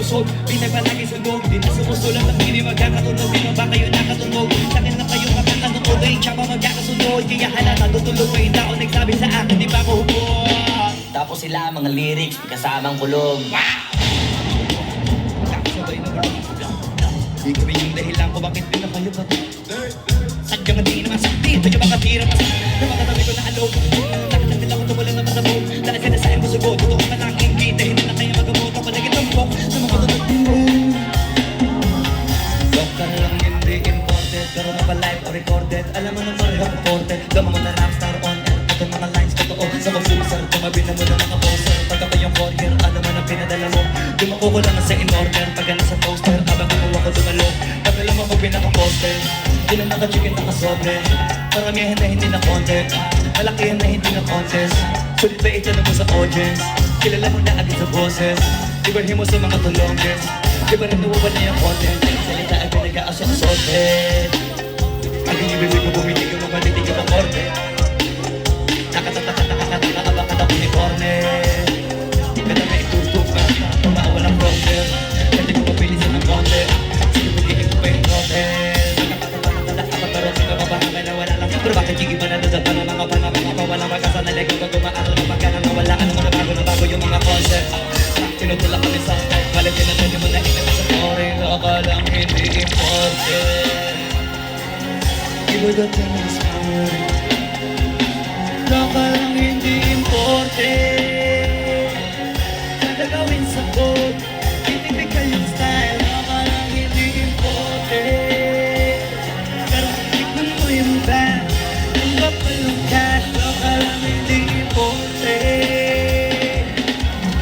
lusog, pinay palagi sunog. Di na sumusulang ng hindi magkakatunog. Di ba kayo nakatunog? Sa akin lang kayo makakanood. Ay, tsaka magkakasunod. Kaya halata, tutulog pa yung tao nagsabi sa akin, di ba ko hubog? Tapos sila mga lyrics, may kasamang kulog. Sabay na ba? Di ko rin yung dahilan ko bakit pinakayo ka. Sadyang hindi naman sakti. Tayo baka tira pa sa nakakatabi ko na alog. Nakatag nila ko tumula naman sa buong. Dahil sinasahin mo sugod. Totoo ka lang ingkita. Hindi na kaya magamot. Ako lagi tumpok sa mga tutulog mo. Local lang hindi imported. Pero mapa-live o recorded. Alam mo na pareho reported. Gama mo na rapstar on air. Ito mga lines totoo. Sa mag-sumasar. Tumabi na mo na mga poster. Pag ako yung courier. Alam mo na pinadala mo. Dumako ko lang sa in-order. Pagka nasa poster. Abang kinuha ko dumalo. Pag alam mo pag pinaka-poster. Hindi lang naka-chicken naka-sobre. Paramihan na hindi na content. Malakihan na hindi na contest. Sulit ba itanong mo sa audience? Kilala mo na agad sa boses. Ibarhin mo sa mga tulongges. Di ba rin nawawala na yung content? Salita ay pinag-aasya sa sorted. Ang inibibig ko bumili ka mga titig ka pang orte. Nakabaka na unicorne. Ganda na itutug ka. Tumaawa ng problem. Kasi ko mapilisan ng konti. Sige magiging ko pa yung hotel. Pero bakit yung iba na doon sa panamang walang magkasanali kung gumaaro na pagka nawalaan mo na bago yung mga concept. Tinutulak kami sa style, balitin na tayo mo na inabas sa foreign. Akalang hindi important. Iba dating is power. Akalang hindi important. Kada gawin sa code, typical yung style. Akalang hindi important. Pero tignan mo yung band. Kapalong cash, akalang hindi important.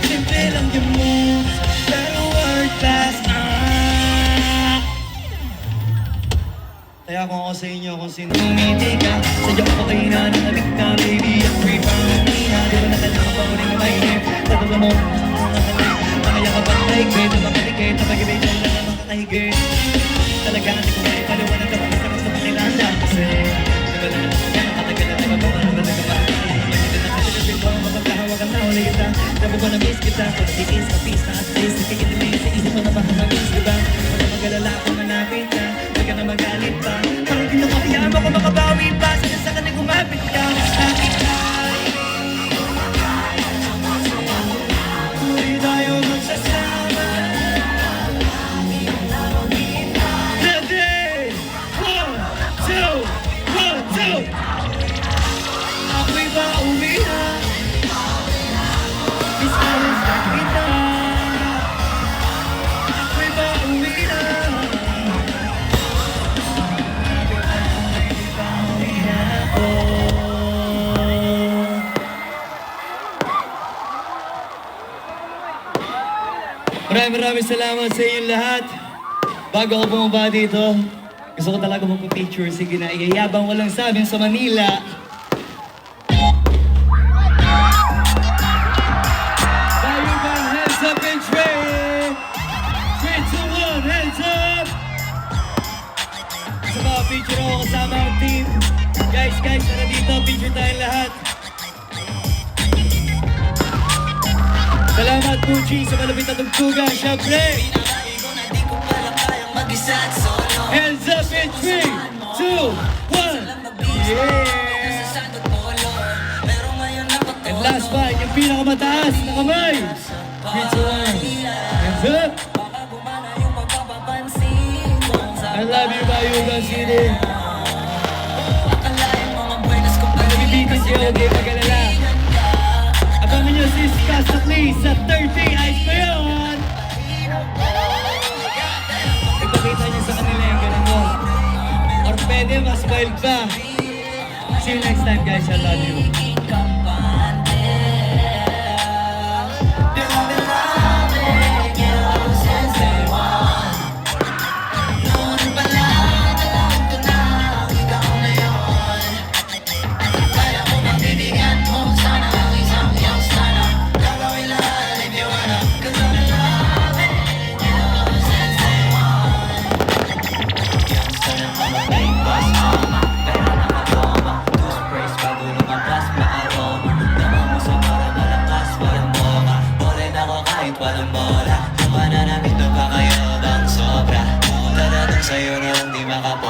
Simple lang yung moves, pero world class. Kaya kung ako sa inyo, kung sino umiti ka, sadya ko kayo na nalabik ka, baby. I'm free from me, di ba natalama pa ulit na mainip? Tatalo mo, makaya ka pang naigit, makaligit, napag-ibig lang na makakahigit. Talaga, hindi ko maipaliwanag kapag nagkaroon sa pakilala. Kasi, di ba naman ako yan, nakatagal na nagbabawa na nagbabawa. Hindi na kasi nabing ko, mapagkahawag ang nahuli kita. Dapo ko na-miss kita, kung nagigis ka, peace na at least. Nakikitilig sa isip mo na baka mag-miss, di ba? Kung magalala ako manapit ka, huwag ka na magalit pa. Parang di na makiyama ko makabawi pa. Sana sa kanil kumapit ka, sakit ka. Tuloy tayo magsasama. Ready? 1, 2, 1, 2. Ako'y ba uwi na? Miss Alice na kita. Ako'y ba uwi na? Maraming salamat sa inyong lahat. Bago ako bumaba dito, gusto ko talaga magpa-picture. Sige na, iyayabang walang sabi sa Manila. Tayo bang hands up and train? 3, 2, 1, hands up! Sa mga picture ako kasama ang team. Guys, tara dito, picture tayong lahat. Salamat Pucci sa malapit na tugtugan, syempre! Hands up in 3, 2, 1, yeah! And last one, yung pinakamataas na kamay! 3, 2, 1, hands up! I love you, Bayugan City! Nagbibitis yun, okay, mag-alala! Abangan nyo si Skasa Clay sa 30, ayos pa yun! Ipakita nyo sa kanila yung ganun mo. Or pwede, mas wild pa. See you next time guys, I love you. Praise bago lumabas. sa'yo na lang di makapo